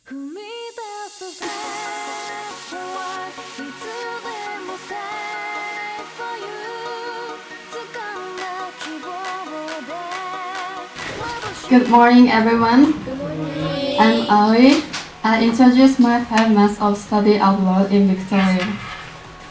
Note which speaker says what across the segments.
Speaker 1: 踏み出す Step forward いつでも Safe for you 掴んだ希望で
Speaker 2: Good morning, everyone.
Speaker 1: Good morning.
Speaker 2: I'm Aoi. I introduce my 5 months of study abroad in Victoria.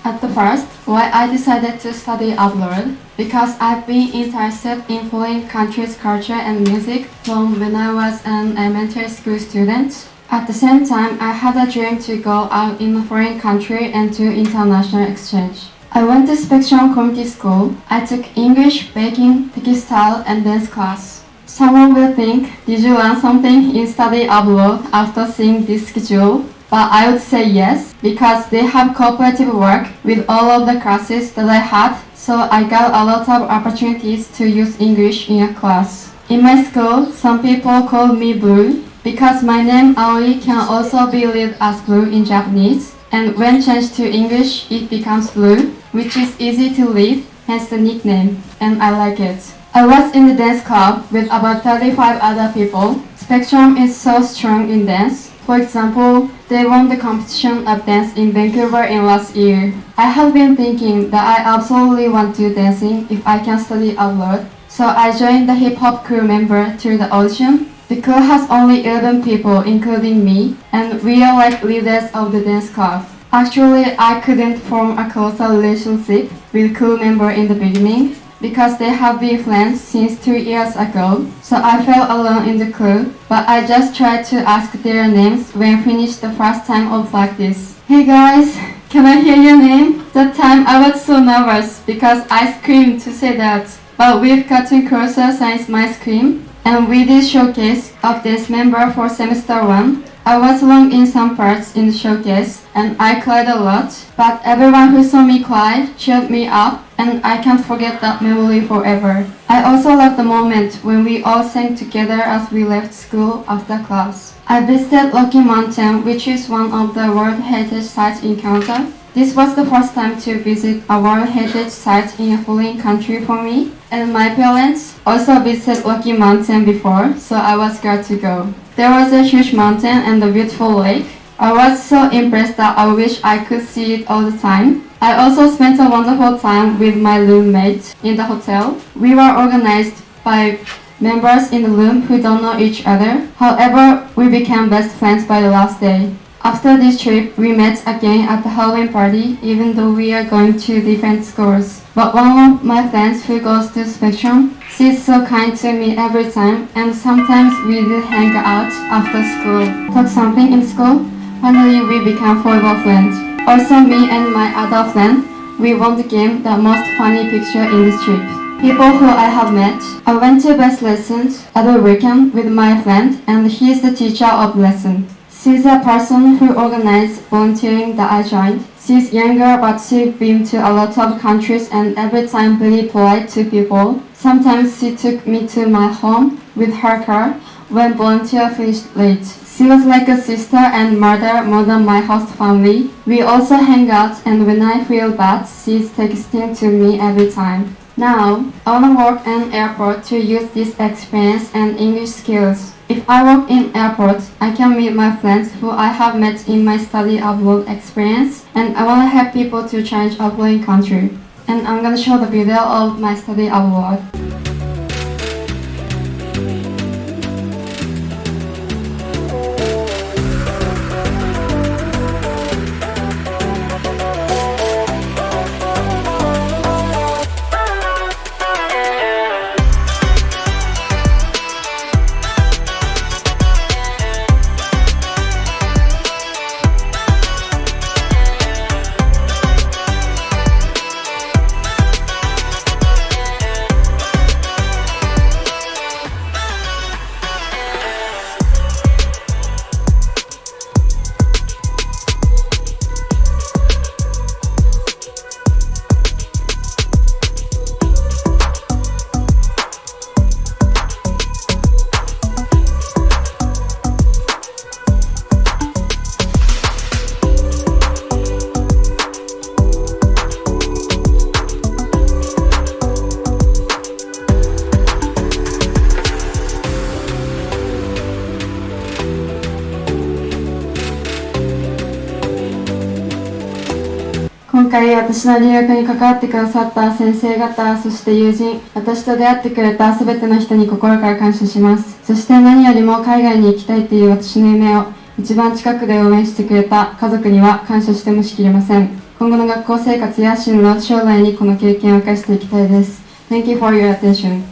Speaker 2: At the first, why I decided to study abroad? Because I've been interested in foreign countries' culture and music from when I was an elementary school student. At the same time, I had a dream to go out in a foreign country and do international exchange. I went to Spectrum Community School. I took English, baking, textile, and dance class. Someone will think, did you learn something in study abroad after seeing this schedule? But I would say yes, because they have cooperative work with all of the classes that I had, so I got a lot of opportunities to use English in a class. In my school, some people call me Blue, because my name Aoi can also be read as Blue in Japanese, and when changed to English, it becomes Blue, which is easy to read, hence the nickname, and I like it. I was in the dance club with about 35 other people. Spectrum is so strong in dance. For example, they won the competition of dance in Vancouver in last year. I have been thinking that I absolutely want to do dancing if I can study abroad, so I joined the hip-hop crew member through the audition. The crew has only 11 people including me, and we are like leaders of the dance club. Actually, I couldn't form a closer relationship with crew member in the beginning, because they have been friends since 2 years ago, so I felt alone in the crew, but I just tried to ask their names when finished the first time of practice. Hey guys, can I hear your name? That time I was so nervous because I screamed to say that, but we've gotten closer since my scream, and we did showcase of this member for semester 1. I was wrong in some parts in the showcase, and I cried a lot, but everyone who saw me cry cheered me up, and I can't forget that memory forever. I also love the moment when we all sang together as we left school after class. I visited Rocky Mountain, which is one of the World Heritage Sites in Canada. This was the first time to visit a World Heritage Site in a foreign country for me, and my parents also visited Rocky Mountain before, so I was glad to go. There was a huge mountain and a beautiful lake. I was so impressed that I wish I could see it all the time. I also spent a wonderful time with my roommate in the hotel. We were organized by members in the room who don't know each other. However, we became best friends by the last day. After this trip, we met again at the Halloween party, even though we are going to different schools. But one of my friends who goes to Spectrum, she's so kind to me every time, and sometimes we did hang out after school, talk something in school. Finally, we became forever friends. Also, me and my other friend, we won the game The Most Funny Picture in this trip. People who I have met. I went to best lessons every weekend with my friend, and he is the teacher of lesson. She's a person who organized volunteering that I joined. She's younger, but she's been to a lot of countries and every time very polite to people. Sometimes she took me to my home with her car when volunteer finished late. She was like a sister and mother more than my host family. We also hang out, and when I feel bad, she's texting to me every time. Now, I want to work in airport to use this experience and English skills. If I work in airport, I can meet my friends who I have met in my study abroad experience, and I want to help people to change a foreign country. And I'm gonna show the video of my study abroad. 今回私の留学に関わってくださった先生方、そして友人、私と出会ってくれた全ての人に心から感謝します。そして何よりも海外に行きたいという私の夢を一番近くで応援してくれた家族には感謝してもしきれません。今後の学校生活や進路、将来にこの経験を生かしていきたいです。Thank you for your attention.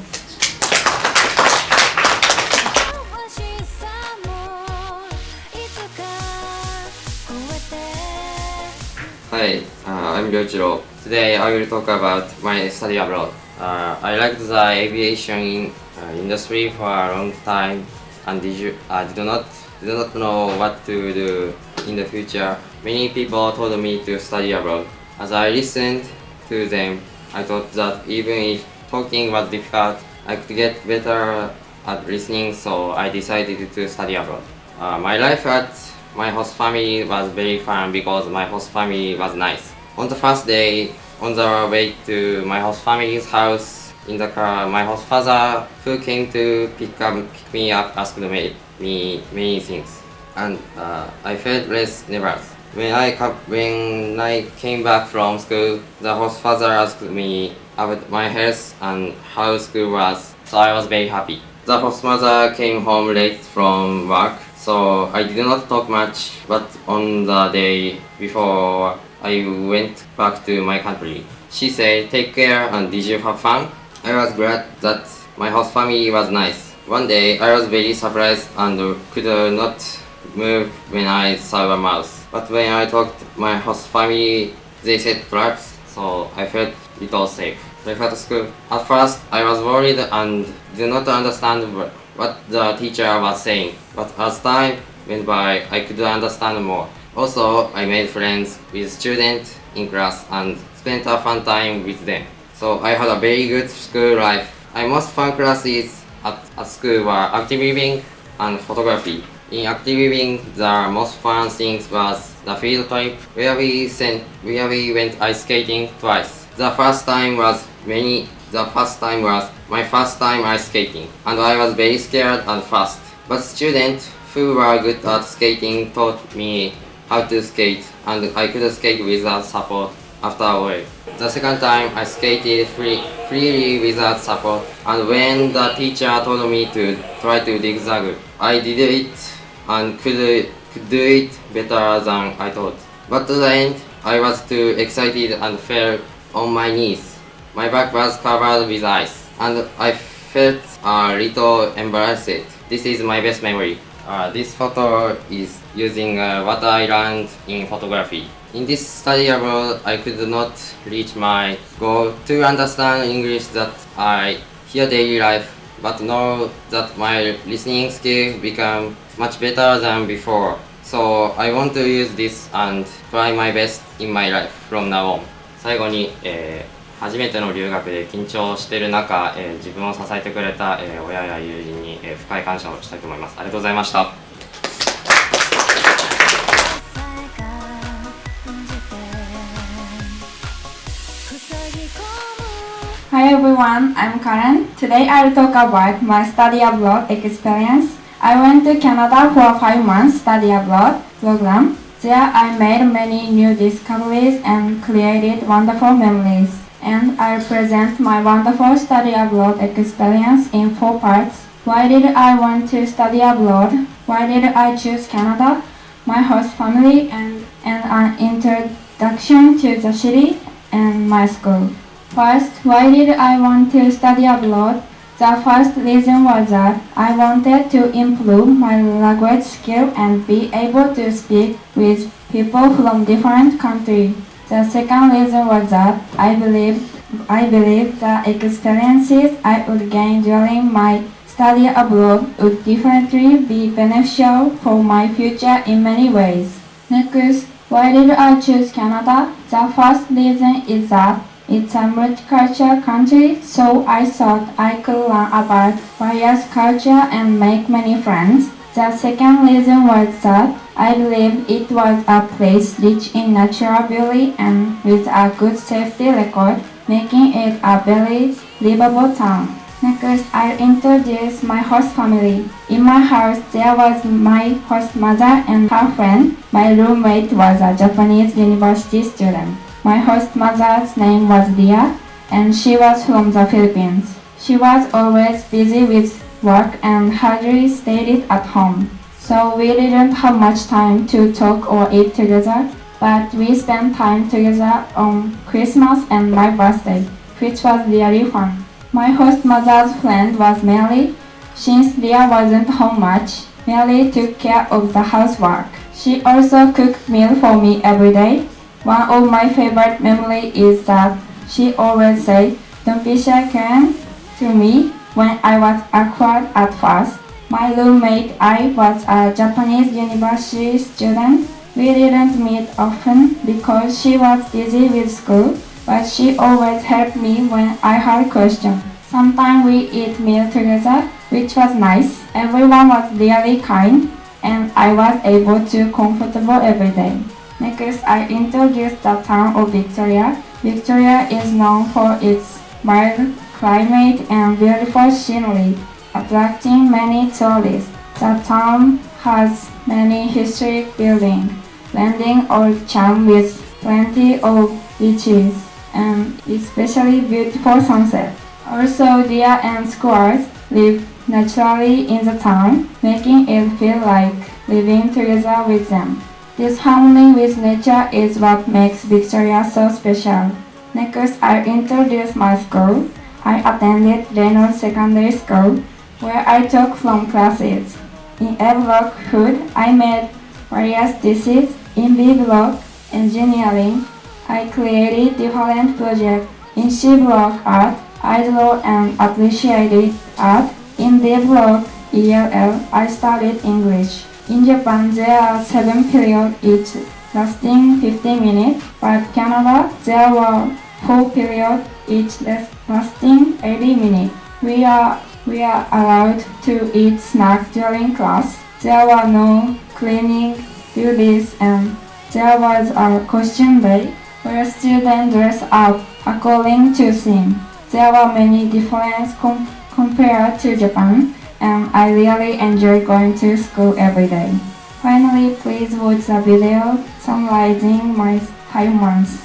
Speaker 3: Hi, I'm Ryoichiro. Today I will talk about my study abroad. I liked the aviation industry for a long time and did not know what to do in the future. Many people told me to study abroad. As I listened to them, I thought that even if talking was difficult, I could get better at listening, so I decided to study abroad. My life at my host family was very fun because my host family was nice. On the first day, on the way to my host family's house, in the car, my host father, who came to pick me up, asked me many things, and I felt less nervous. When I came back from school, the host father asked me about my health and how school was, so I was very happy. The host mother came home late from work, so I did not talk much, but on the day before I went back to my country, she said, "Take care and did you have fun?" I was glad that my host family was nice. One day I was very surprised and could not move when I saw a mouse. But when I talked to my host family, they said traps, so I felt a little safe. Life at school. At first, I was worried and did not understand what the teacher was saying. But as time went by, I could understand more. Also, I made friends with students in class and spent a fun time with them. So I had a very good school life. My most fun classes at school were active living and photography. In active living, the most fun things was the field trip where we went ice skating twice. The first time was my first time ice skating, and I was very scared and fast. But students who were good at skating taught me how to skate, and I could skate without support after a while. The second time I skated freely without support, and when the teacher told me to try to zigzag, I did it and could do it better than I thought. But at the end, I was too excited and fell on my knees. My back was covered with ice, and I felt a little embarrassed. This is my best memory. This photo is using what I learned in photography. In this study abroad, I could not reach my goal to understand English that I hear daily life, but know that my listening skill become much better than before. So I want to use this and try my best in my life from now on. 最後に、初めての留学で緊張している中、自分を支えてくれた、親や友人に、深い感謝をしたいと思います。ありがとうございました。
Speaker 4: Hi everyone, I'm Karen. Today I will talk about my study abroad experience. I went to Canada for a 5-month study abroad program. There I made many new discoveries and created wonderful memories. And I present my wonderful study abroad experience in 4 parts. Why did I want to study abroad? Why did I choose Canada? My host family and an introduction to the city and my school. First, why did I want to study abroad? The first reason was that I wanted to improve my language skill and be able to speak with people from different countries. The second reason was that I believe the experiences I would gain during my study abroad would definitely be beneficial for my future in many ways. Next, why did I choose Canada? The first reason is that it's a multicultural country, so I thought I could learn about various cultures and make many friends. The second reason was that I believed it was a place rich in natural beauty and with a good safety record, making it a very livable town. Next, I'll introduce my host family. In my house, there was my host mother and her friend. My roommate was a Japanese university student. My host mother's name was Dia, and she was from the Philippines. She was always busy with work and hardly stayed at home, so we didn't have much time to talk or eat together, but we spent time together on Christmas and my birthday, which was really fun. My host mother's friend was Mary. Since Dia wasn't home much, Mary took care of the housework. She also cooked meal for me every day. One of my favorite memories is that she always said, "Don't be shy, Karen," to me when I was awkward at first. My roommate I was a Japanese university student. We didn't meet often because she was busy with school, but she always helped me when I had questions. Sometimes we eat meal together, which was nice. Everyone was really kind, and I was able to comfortable every day. Next, I introduced the town of Victoria. Victoria is known for its mild climate and beautiful scenery, attracting many tourists. The town has many historic buildings, blending old charm with plenty of beaches and especially beautiful sunset. Also, deer and squirrels live naturally in the town, making it feel like living together with them. This harmony with nature is what makes Victoria so special. Next, I introduce my school. I attended Reynolds Secondary School, where I took from classes. In A block food, I made various dishes. In B block engineering, I created different projects. In C block art, I drew and appreciated art. In D block ELL, I studied English. In Japan, there are 7 periods each, lasting 15 minutes, but Canada, there were 4 periods each, lasting 80 minutes. We are allowed to eat snacks during class. There were no cleaning duties, and there was a costume day where students dress up according to theme. There were many differences compared to Japan, and I really enjoy going to school every day. Finally, please watch the video summarizing my 5 months.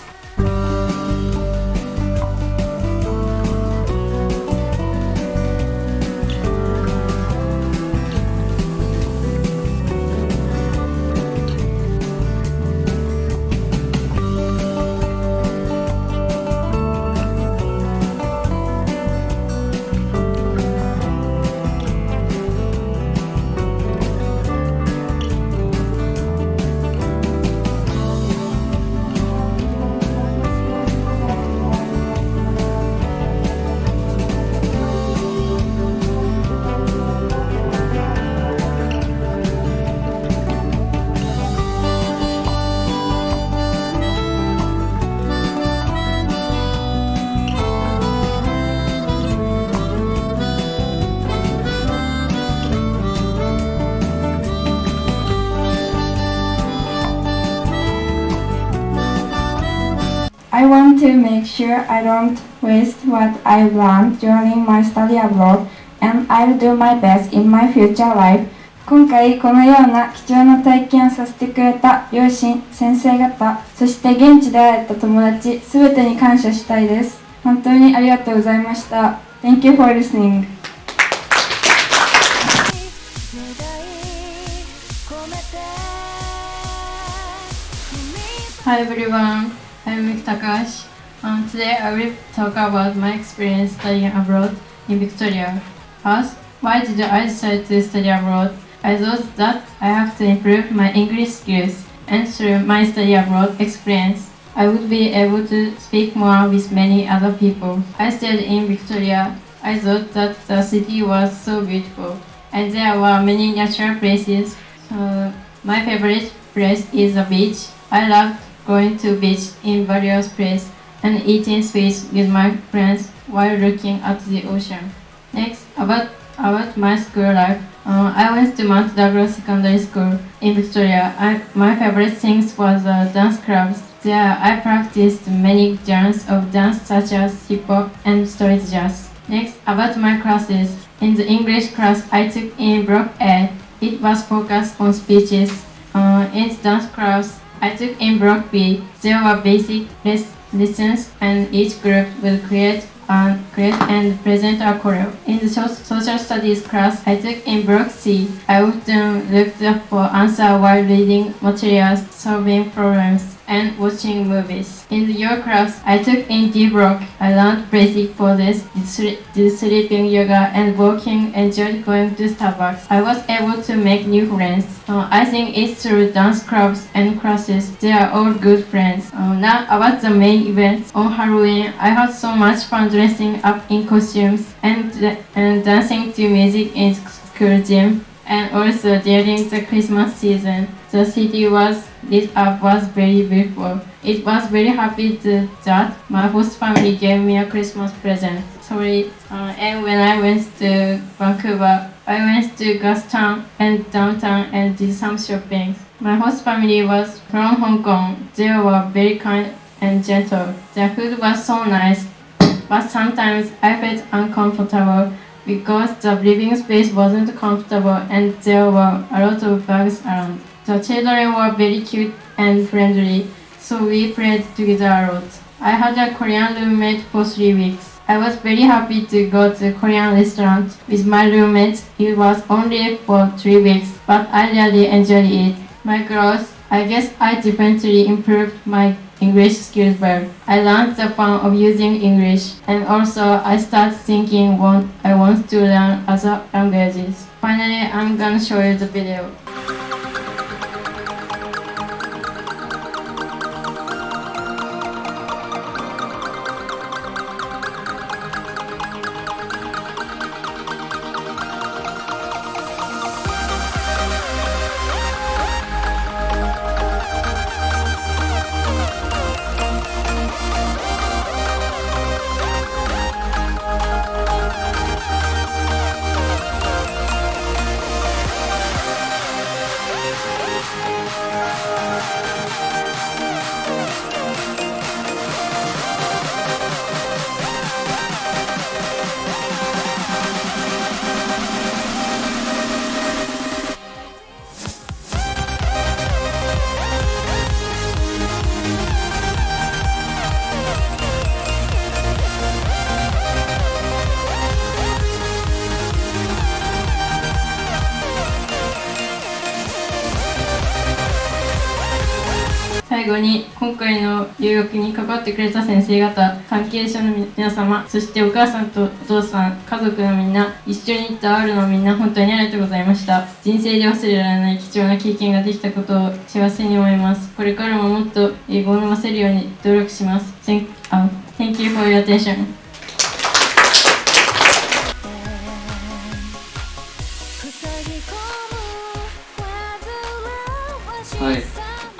Speaker 4: I want to make sure I don't waste what I've learned during my study abroad, and I'll do my best in my future life. 今回このような貴重な体験をさせてくれた両親、先生方、そして現地で会えた友達、すべてに感謝したいです。本当にありがとうございました。Thank you for listening.
Speaker 2: Hi everyone, I'm Mik Takashi. Today I will talk about my experience studying abroad in Victoria. First, why did I decide to study abroad? I thought that I have to improve my English skills, and through my study abroad experience, I would be able to speak more with many other people. I stayed in Victoria. I thought that the city was so beautiful, and there were many natural places. So my favorite place is the beach. I loved going to beach in various places and eating sweets with my friends while looking at the ocean. Next, about my school life. I went to Mount Douglas Secondary School in Victoria. My favorite things was dance clubs. There I practiced many genres of dance such as hip hop and street jazz. Next, about my classes. In the English class I took in Block A, it was focused on speeches. In dance class, I took in Block B. There were basic lessons and each group will create and present a choreo. In the social studies class I took in Block C, I often looked up for answers while reading materials, solving problems, and watching movies. In the yoga class, I took in D block. I learned basic poses, did sleeping yoga, and walking, enjoyed going to Starbucks. I was able to make new friends. I think it's through dance clubs and classes. They are all good friends. Now about the main events. On Halloween, I had so much fun dressing up in costumes and dancing to music in school gym. And also during the Christmas season, the city was lit up, was very beautiful. It was very happy that my host family gave me a Christmas present. And when I went to Vancouver, I went to Gastown and downtown and did some shopping. My host family was from Hong Kong. They were very kind and gentle. Their food was so nice, but sometimes I felt uncomfortable because the living space wasn't comfortable and there were a lot of bugs around. The children were very cute and friendly, so we played together a lot. I had a Korean roommate for 3 weeks. I was very happy to go to a Korean restaurant with my roommate. It was only for 3 weeks, but I really enjoyed it. My growth, I guess I definitely improved my English skills well. I learned the fun of using English, and also I started thinking what I want to learn other languages. Finally, I'm gonna show you the video.最後に今回の留学に関わってくれた先生方、関係者の皆様、そしてお母さんとお父さん、家族のみんな、一緒に行った R のみんな、本当にありがとうございました。人生で忘れられない貴重な経験ができたことを幸せに思います。これからももっと英語を伸ばせるように努力します。Thank you for your attention.
Speaker 5: Hi,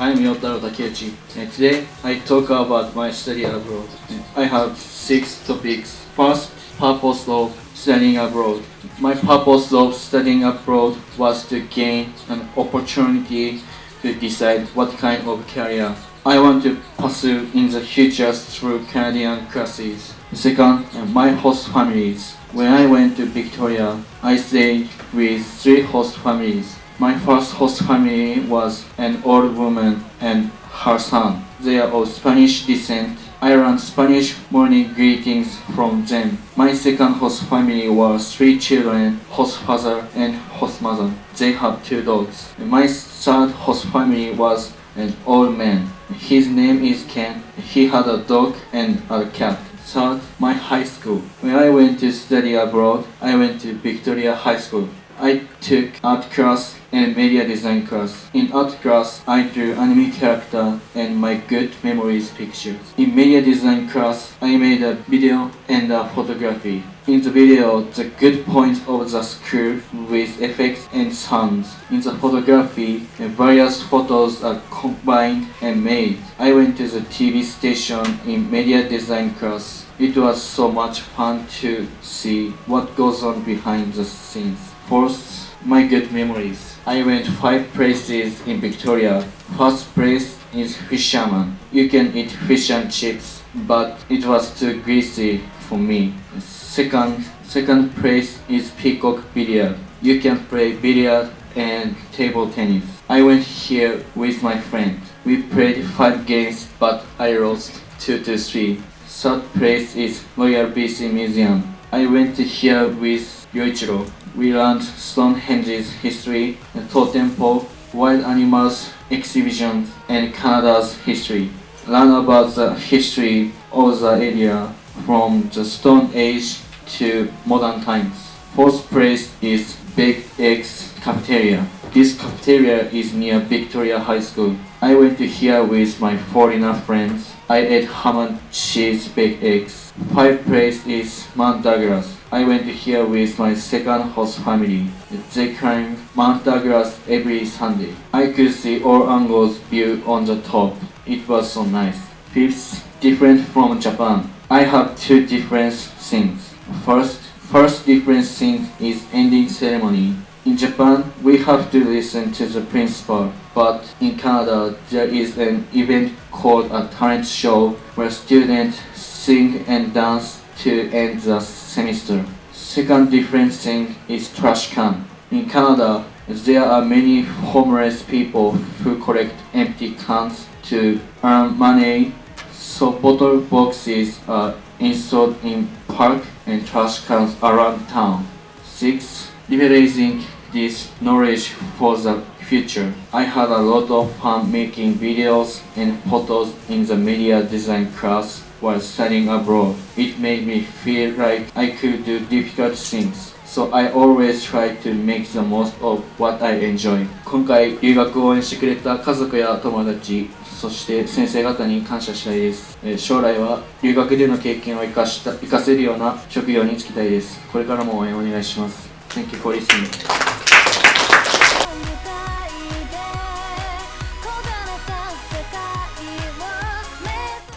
Speaker 5: I'm Yotaro Takeuchi, and today I talk about my study abroad. I have 6 topics. First, purpose of studying abroad. My purpose of studying abroad was to gain an opportunity to decide what kind of career I want to pursue in the future through Canadian classes. Second, my host families. When I went to Victoria, I stayed with 3 host families. My first host family was an old woman and her son. They are of Spanish descent. I learned Spanish morning greetings from them. My second host family was 3 children, host father and host mother. They have 2 dogs. My third host family was an old man. His name is Ken. He had a dog and a cat. Third, my high school. When I went to study abroad, I went to Victoria High School. I took art class and media design class. In art class, I drew anime character and my good memories pictures. In media design class, I made a video and a photography. In the video, the good points of the school with effects and sounds. In the photography, various photos are combined and made. I went to the TV station in media design class. It was so much fun to see what goes on behind the scenes. First, my good memories. I went 5 places in Victoria. First place is Fisherman. You can eat fish and chips, but it was too greasy for me. Second place is Peacock Billiard. You can play billiard and table tennis. I went here with my friend. We played 5 games, but I lost 2 to 3. Third place is Royal BC Museum. I went here with Yoichiro. We learned Stonehenge's history, the totem pole, wild animals exhibitions, and Canada's history. Learn about the history of the area from the Stone Age to modern times. Fourth place is Big Eggs Cafeteria. This cafeteria is near Victoria High School. I went here with my foreigner friends. I ate ham and cheese baked eggs. Fifth place is Mount Douglas. I went here with my second host family. They climbed Mount Douglas every Sunday. I could see all angles view on the top. It was so nice. Fifth, different from Japan. I have 2 different things. First different thing is ending ceremony. In Japan, we have to listen to the principal, but in Canada, there is an event called a talent show where students sing and dance to end the semester. Second different thing is trash can. In Canada, there are many homeless people who collect empty cans to earn money, so bottle boxes are installed in park and trash cans around town. 6. Leveraging this knowledge for the future. I had a lot of fun making videos and photos in the media design class while studying abroad. It made me feel like I could do difficult things. So I always try to make the most of what I enjoy. 今回留学を応援してくれた家族や友達、そして先生方に感謝したいです。将来は留学での経験を生かせるような職業に就きたいです。これからも応援お願いします。Thank you for listening.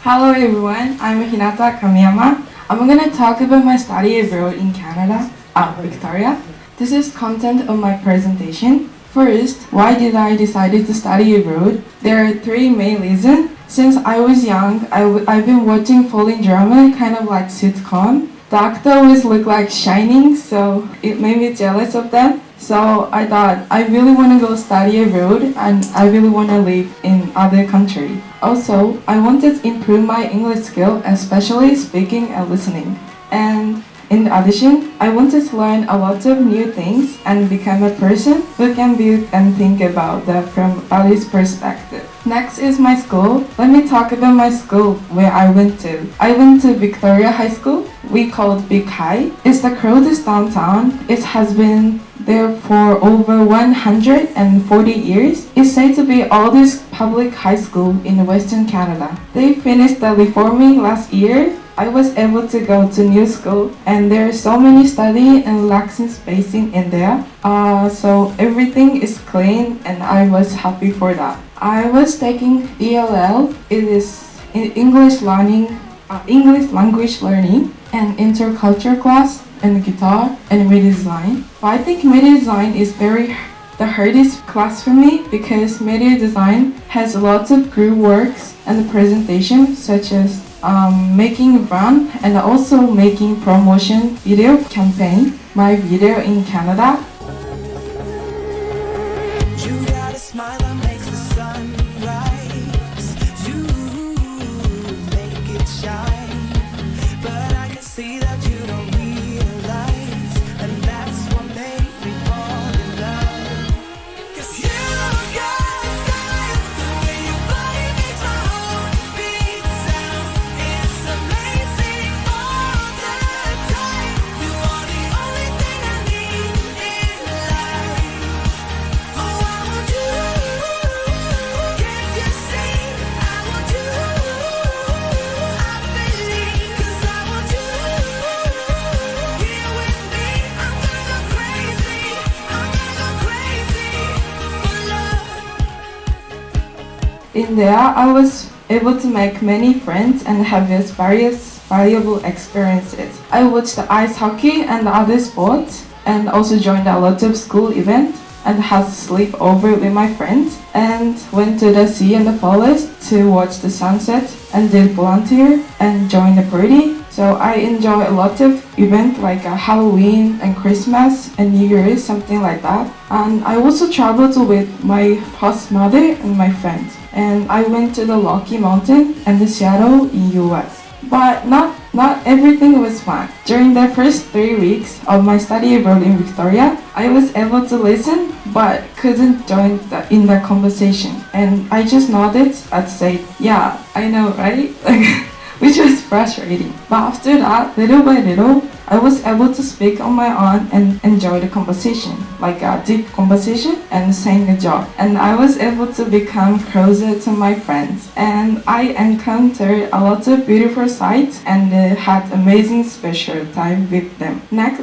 Speaker 4: Hello everyone, I'm Hinata Kamiyama. I'm gonna talk about my study abroad in Canada, Victoria. This is content of my presentation. First, why did I decide to study abroad? There are 3 main reasons. Since I was young, I've been watching foreign drama, kind of like sitcom. The actor always look like shining, so it made me jealous of them. So I thought I really want to go study abroad and I really want to live in other country. Also, I wanted to improve my English skill, especially speaking and listening. And in addition, I wanted to learn a lot of new things and become a person who can build and think about them from others' perspective. Next is my school. Let me talk about my school where I went to. I went to Victoria High School. We call it Big High. It's the crowdest downtown. It has been there for over 140 years. It's said to be oldest public high school in Western Canada. They finished the reforming last year. I was able to go to new school and there are so many study and relaxing spacing in there. So everything is clean and I was happy for that. I was taking ELL. It is English learning, English language learning and intercultural class and guitar and media design. But I think media design is the hardest class for me because media design has lots of group works and presentation such as making brand and also making promotion video campaign. My video in Canada.
Speaker 1: You got a smile that makes the sun rise. You make it shine. But I can see that you don't realize. And that's what made me fall in love. 'Cause you got style. The way your body makes my heart beat sound. It's amazing all the time. You are the only thing I need in life. Oh, I want you. Can't you see? I want you. I believe. 'Cause I want you here with me. I'm gonna go crazy. I'm gonna go crazy for love.
Speaker 4: In there, I was able to make many friends and have various valuable experiences. I watched the ice hockey and other sports and also joined a lot of school events and had sleep over with my friends and went to the sea and the forest to watch the sunset and did volunteer and joined the party.
Speaker 6: So I enjoy a lot of events like Halloween and Christmas and New Year's, something like that. And I also traveled with my host mother and my friends. And I went to the Rocky Mountain and the Seattle in US. But not everything was fun. During the first 3 weeks of my study abroad in Victoria, I was able to listen but couldn't join in the conversation. And I just nodded and said, yeah, I know, right? Which was frustrating. But after that, little by little, I was able to speak on my own and enjoy the conversation, like a deep conversation and saying a joke. And I was able to become closer to my friends. And I encountered a lot of beautiful sights and had amazing special time with them. Next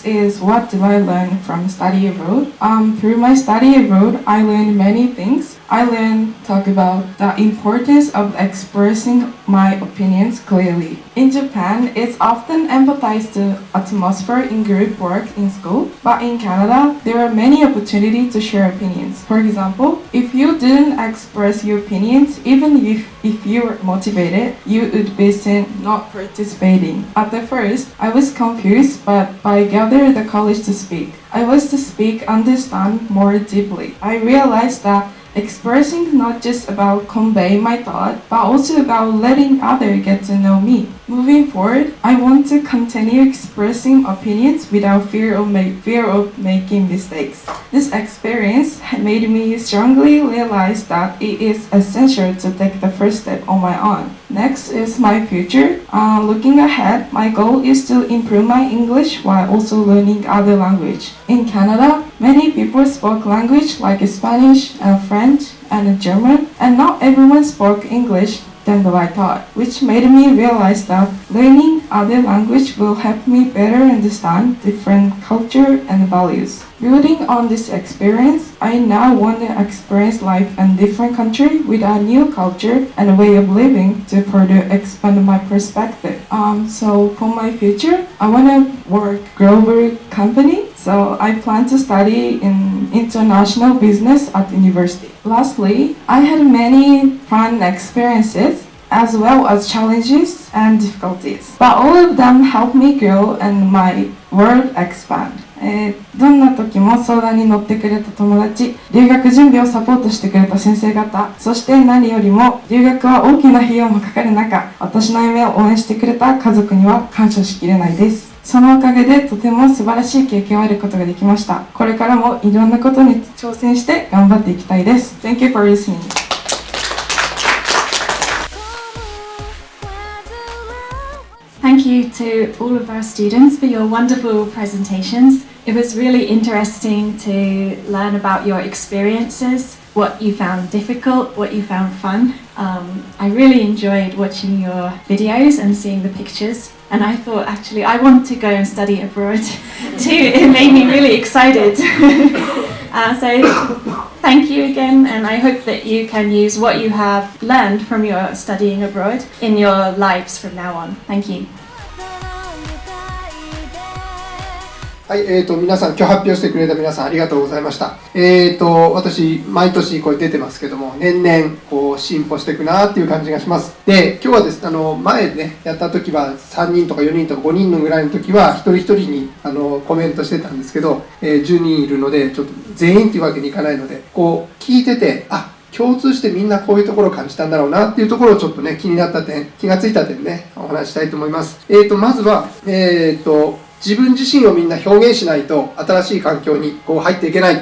Speaker 6: is what do I learn from study abroad? Through my study abroad, I learned many things. I learned talk about the importance of expressing my opinions clearly. In Japan, it's often emphasized the atmosphere in group work in school, but in Canada, there are many opportunities to share opinions. For example, if you didn't express your opinions, even if you were motivated, you would be seen not participating. At the first, I was confused, but I gathered the courage to speak. I was to speak, understand more deeply. I realized that expressing is not just about conveying my thought, but also about letting others get to know me. Moving forward, I want to continue expressing opinions without fear of making mistakes. This experience made me strongly realize that it is essential to take the first step on my own. Next is my future. Looking ahead, my goal is to improve my English while also learning other language. In Canada, many people spoke language like Spanish and French and German, and not everyone spoke English than I thought, which made me realize that learning other language will help me better understand different culture and values. Building on this experience, I now want to experience life in different country with a new culture and way of living to further expand my perspective. So for my future, I want to work global company. So I plan to study in international business at university. Lastly, I had many fun experiences as well as challenges and difficulties. But all of them helped me grow and my world expand. どんな時も相談に乗ってくれた友達、留学準備をサポートしてくれた先生方、そして何よりも留学は大きな費用もかかる中、私の夢を応援してくれた家族には感謝しきれないです。そのおかげでとても素晴らしい経験を得ることができました。これからもいろんなことに挑戦して頑張っていきたいです。Thank you for listening.
Speaker 7: Thank you to all of our students for your wonderful presentations. It was really interesting to learn about your experiences, what you found difficult, what you found fun. I really enjoyed watching your videos and seeing the pictures. And I thought, actually, I want to go and study abroad too. It made me really excited. So thank you again, and I hope that you can use what you have learned from your studying abroad in your lives from now on. Thank you.
Speaker 8: はい、皆さん、今日発表してくれた皆さんありがとうございました。私、毎年これ出てますけども、年々こう進歩していくなっていう感じがします。で、今日はですね、前ね、やった時は3人とか4人とか5人のぐらいの時は、一人一人にコメントしてたんですけど、10人いるので、ちょっと全員っていうわけにいかないので、こう聞いてて、共通してみんなこういうところを感じたんだろうなっていうところをちょっとね、気になった点、気がついた点ね、お話ししたいと思います。まずは、自分自身をみんな表現しないと新しい環境にこう入っていけない。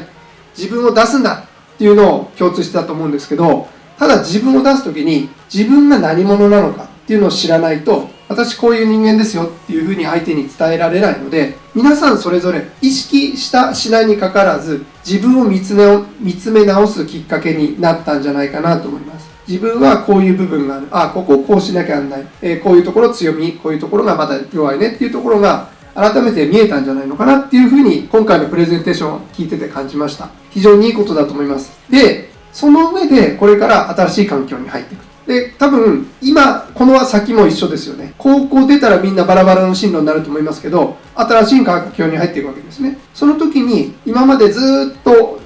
Speaker 8: 自分を出すんだっていうのを共通してたと思うんですけど、ただ自分を出すときに自分が何者なのかっていうのを知らないと、私こういう人間ですよっていうふうに相手に伝えられないので、皆さんそれぞれ意識したしないにかかわらず自分を見つめ直すきっかけになったんじゃないかなと思います。自分はこういう部分がある。ここをこうしなきゃなんない。こういうところ強み、こういうところがまだ弱いねっていうところが改めて見えたんじゃないのかなっていうふうに今回のプレゼンテーションを聞いてて感じました。非常にいいことだと思います。で、その上でこれから新しい環境に入っていく。で、多分今この先も一緒ですよね。高校出たらみんなバラバラの進路になると思いますけど、新しい環境に入っていくわけですね。その時に今までずっと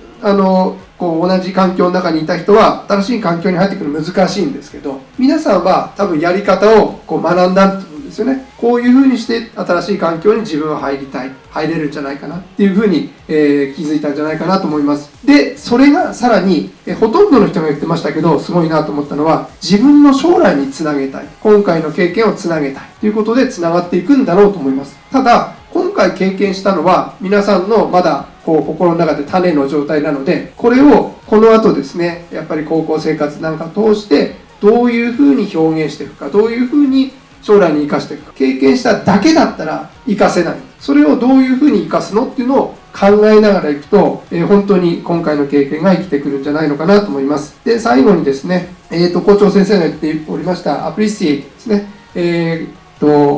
Speaker 8: こう同じ環境の中にいた人は新しい環境に入ってくるの難しいんですけど、皆さんは多分やり方をこう学んだと思うんですですよね。こういうふうにして新しい環境に自分は入れるんじゃないかなっていうふうに、気づいたんじゃないかなと思います。で、それがさらに、ほとんどの人が言ってましたけど、すごいなと思ったのは、自分の将来につなげたい、今回の経験をつなげたいということでつながっていくんだろうと思います。ただ、今回経験したのは皆さんのまだ心の中で種の状態なので、これをこの後ですね、やっぱり高校生活なんか通してどういうふうに表現していくか、どういうふうに将来に生かしていくか。経験しただけだったら生かせない。それをどういうふうに生かすのっていうのを考えながらいくと、本当に今回の経験が生きてくるんじゃないのかなと思います。で、最後にですね、校長先生が言っておりましたアプリシエイトですね、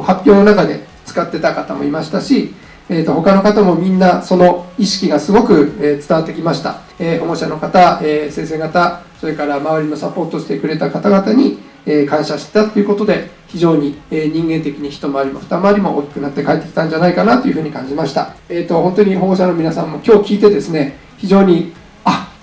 Speaker 8: 発表の中で使ってた方もいましたし、他の方もみんなその意識がすごく伝わってきました。保護者の方、先生方、それから周りのサポートしてくれた方々に感謝してたということで、非常に人間的に一回りも二回りも大きくなって帰ってきたんじゃないかなというふうに感じました。本当に保護者の皆さんも今日聞いてですね、非常に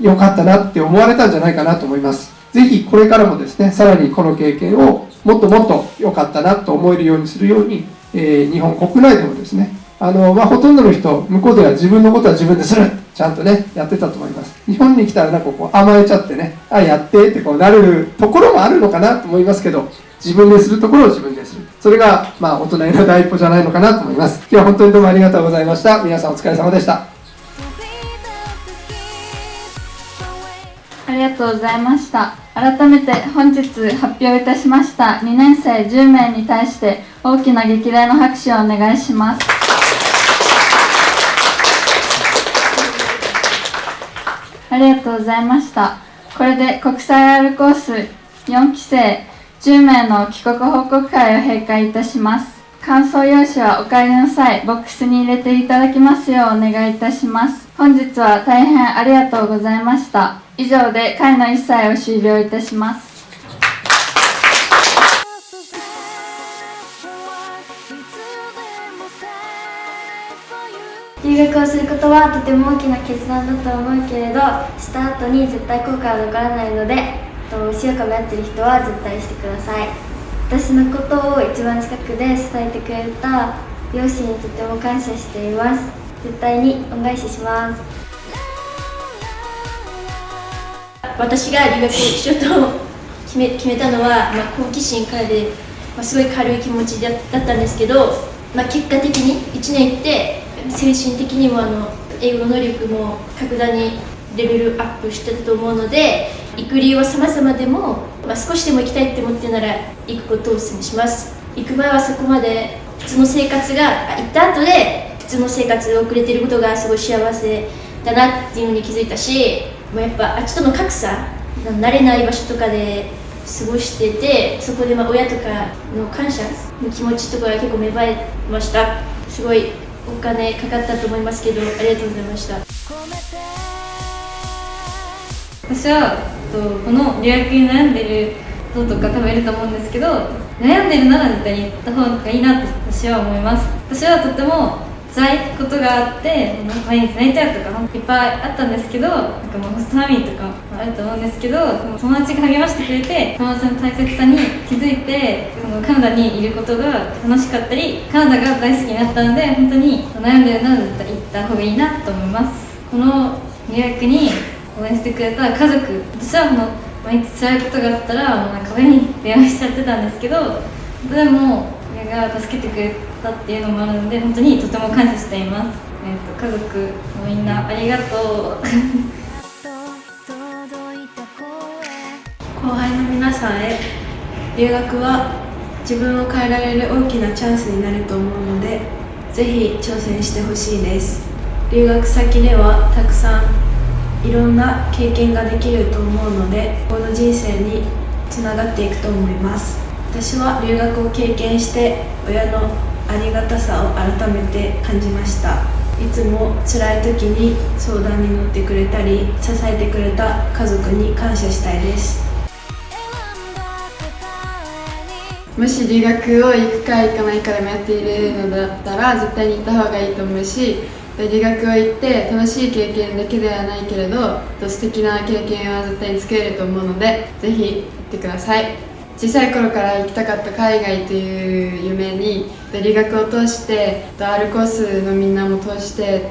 Speaker 8: 良かったなって思われたんじゃないかなと思います。ぜひこれからもですね、さらにこの経験をもっともっと良かったなと思えるようにするように、日本国内でもですね、ほとんどの人、向こうでは自分のことは自分でする、ちゃんとね、やってたと思います。日本に来たらなんか甘えちゃってね、やってってなるところもあるのかなと思いますけど、自分でするところを自分でする。それが、大人への第一歩じゃないのかなと思います。今日は本当にどうもありがとうございました。皆さんお疲れ様でした。
Speaker 2: ありがとうございました。改めて本日発表いたしました2年生10名に対して大きな激励の拍手をお願いします。ありがとうございました。これで国際 R コース4期生10名の帰国報告会を閉会いたします。感想用紙はお帰りの際ボックスに入れていただきますようお願いいたします。本日は大変ありがとうございました。以上で会の一切を終了いたします。
Speaker 1: 留学をすることはとても大きな決断だと思うけれど、した後に絶対後悔は残らないので、潮風合ってる人は絶対してください。私のことを一番近くで伝えてくれた両親にとても感謝しています。絶対に恩返しします。
Speaker 9: 私が留学しようと決めたのは、好奇心からで、すごい軽い気持ちだったんですけど、結果的に1年行って精神的にも英語の能力も格段にレベルアップしてたと思うので、行く理由は様々でも、少しでも行きたいって思ってなら行くことをお勧めします。行く前はそこまで普通の生活が行った後で普通の生活を送れていることがすごい幸せだなっていうのに気づいたし、やっぱあっちとの格差、慣れない場所とかで過ごしてて、そこで親とかの感謝の気持ちとかが結構芽生えました。すごいお金かかったと思いますけど、ありがとうございました。
Speaker 2: 私はこの留学に悩んでる人とか多分いると思うんですけど、悩んでるなら絶対に言った方がいいなと私は思います。私はとても辛いことがあって毎日泣いちゃうとかいっぱいあったんですけど、ホストファミリーとかあると思うんですけど、友達が励ましてくれて、友達の大切さに気づいてカナダにいることが楽しかったり、カナダが大好きになったので、本当に悩んでるなら絶対行った方がいいなと思います。この留学に応援してくれた家族、私は毎日辛いことがあったら親に電話しちゃってたんですけど、でも親が助けてくれたっていうのもあるので、本当にとても感謝しています。家族のみんなありがとう。
Speaker 10: 後輩の皆さんへ、留学は自分を変えられる大きなチャンスになると思うので、ぜひ挑戦してほしいです。留学先ではたくさんいろんな経験ができると思うので、この人生につながっていくと思います。私は留学を経験して親のありがたさを改めて感じました。いつも辛い時に相談に乗ってくれたり支えてくれた家族に感謝したいです。
Speaker 2: もし留学を行くか行かないかで迷っているのだったら絶対に行った方がいいと思うし、留学を行って楽しい経験だけではないけれど素敵な経験は絶対に作れると思うので、ぜひ行ってください。小さい頃から行きたかった海外という夢に留学を通してRコースのみんなも通して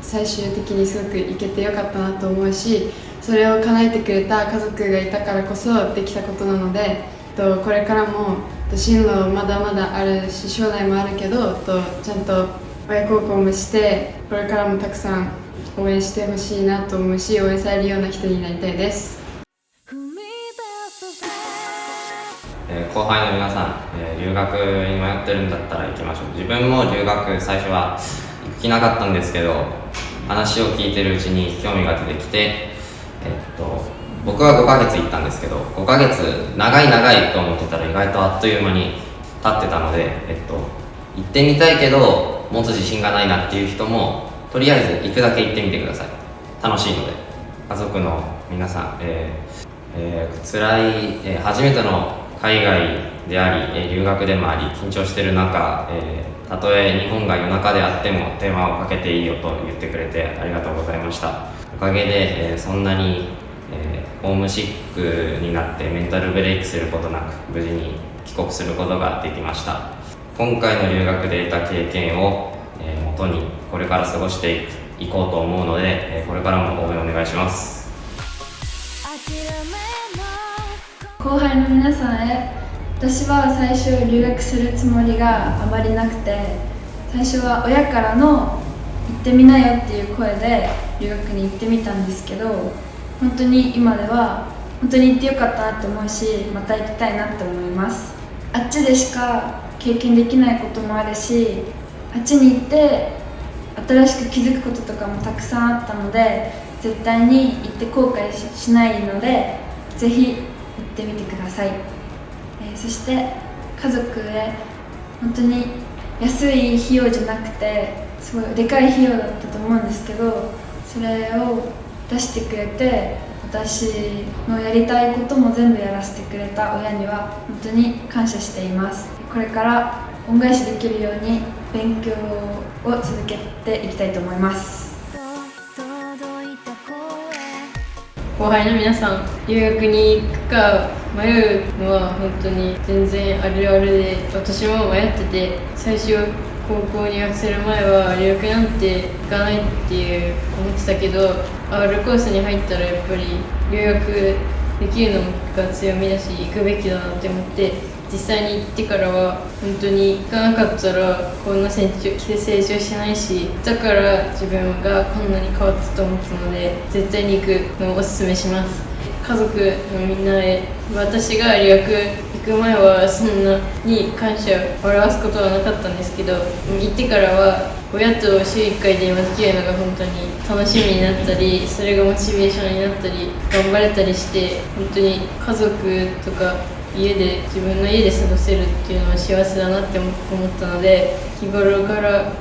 Speaker 2: 最終的にすごく行けてよかったなと思うし、それを叶えてくれた家族がいたからこそできたことなので、これからも進路まだまだあるし将来もあるけどちゃんと親孝行もしてこれからもたくさん応援してほしいなと思うし、応援されるような人になりたいです。
Speaker 3: 後輩の皆さん、留学に迷ってるんだったら行きましょう。自分も留学最初は行く気なかったんですけど、話を聞いてるうちに興味が出てきて、僕は5ヶ月行ったんですけど、5ヶ月長いと思ってたら意外とあっという間に経ってたので、行ってみたいけど持つ自信がないなっていう人もとりあえず行くだけ行ってみてください。楽しいので。家族の皆さん、辛い、初めての海外であり、留学でもあり緊張してる中、たとえ日本が夜中であっても電話をかけていいよと言ってくれてありがとうございました。おかげで、そんなに、ホームシックになってメンタルブレイクすることなく無事に帰国することができました。今回の留学で得た経験を、元にこれから過ごしていこうと思うので、これからも応援お願いします。
Speaker 10: 後輩の皆さんへ、私は最初留学するつもりがあまりなくて、最初は親からの行ってみなよっていう声で留学に行ってみたんですけど、本当に今では本当に行ってよかったなって思うし、また行きたいなって思います。あっちでしか経験できないこともあるし、あっちに行って新しく気づくこととかもたくさんあったので、絶対に行って後悔しないのでぜひ行ってみてください。そして家族へ本当に安い費用じゃなくてすごいでかい費用だったと思うんですけど、それを出してくれて私のやりたいことも全部やらせてくれた親には本当に感謝しています。これから恩返しできるように勉強を続けていきたいと思います。
Speaker 2: 後輩の皆さん、留学に行くか迷うのは本当に全然あるあるで、私も迷ってて、最初高校入学する前は留学なんて行かないって思ってたけど、Rコースに入ったらやっぱり留学できるのが強みだし行くべきだなって思って、実際に行ってからは本当に行かなかったらこんな成長しないし、だから自分がこんなに変わったと思ったので絶対に行くのをおすすめします。家族のみんなへ、私が留学行く前はそんなに感謝を表すことはなかったんですけど、行ってからは親と週1回電話できるのが本当に楽しみになったり、それがモチベーションになったり頑張れたりして、本当に家族とか自分の家で過ごせるっていうのは幸せだなって思ったので、日頃から、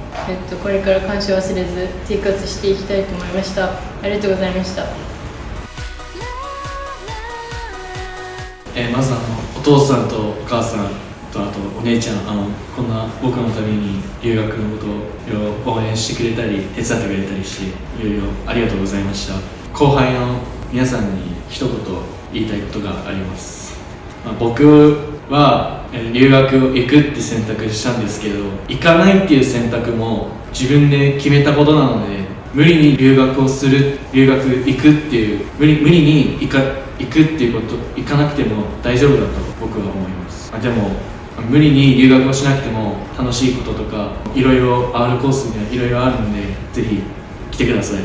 Speaker 2: これから感謝を忘れず生活していきたいと思いました。ありがとうございました。
Speaker 11: まずお父さんとお母さんとあとお姉ちゃん、こんな僕のために留学のことをいろいろ応援してくれたり手伝ってくれたりしていろいろありがとうございました。後輩の皆さんに一言言いたいことがあります。僕は留学を行くって選択したんですけど、行かないっていう選択も自分で決めたことなので、無理に留学行くっていう無理に行くっていうこと、行かなくても大丈夫だと僕は思います。でも無理に留学をしなくても楽しいこととかいろいろ R コースにはいろいろあるので、ぜひ来てください。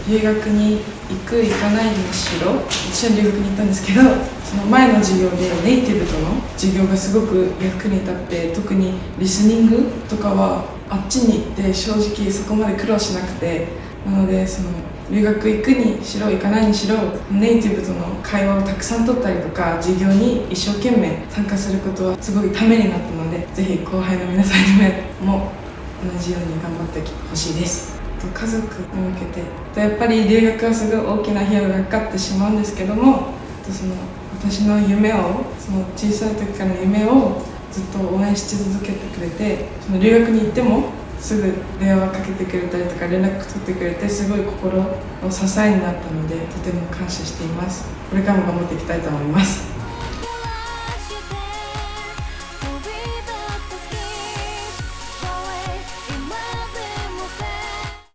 Speaker 6: 留学に行く行かないにしろ、私は留学に行ったんですけど、その前の授業でネイティブとの授業がすごく役に立って、特にリスニングとかはあっちに行って正直そこまで苦労しなくて、なのでその留学行くにしろ行かないにしろ、ネイティブとの会話をたくさん取ったりとか授業に一生懸命参加することはすごいためになったので、ぜひ後輩の皆さんにも同じように頑張ってほしいです。家族に向けてやっぱり留学はすごい大きな費用がかかってしまうんですけども、その私の夢を、その小さい時からの夢をずっと応援し続けてくれて、その留学に行ってもすぐ電話かけてくれたりとか連絡取ってくれて、すごい心の支えになったので、とても感謝しています。これからも頑張っていきたいと思います。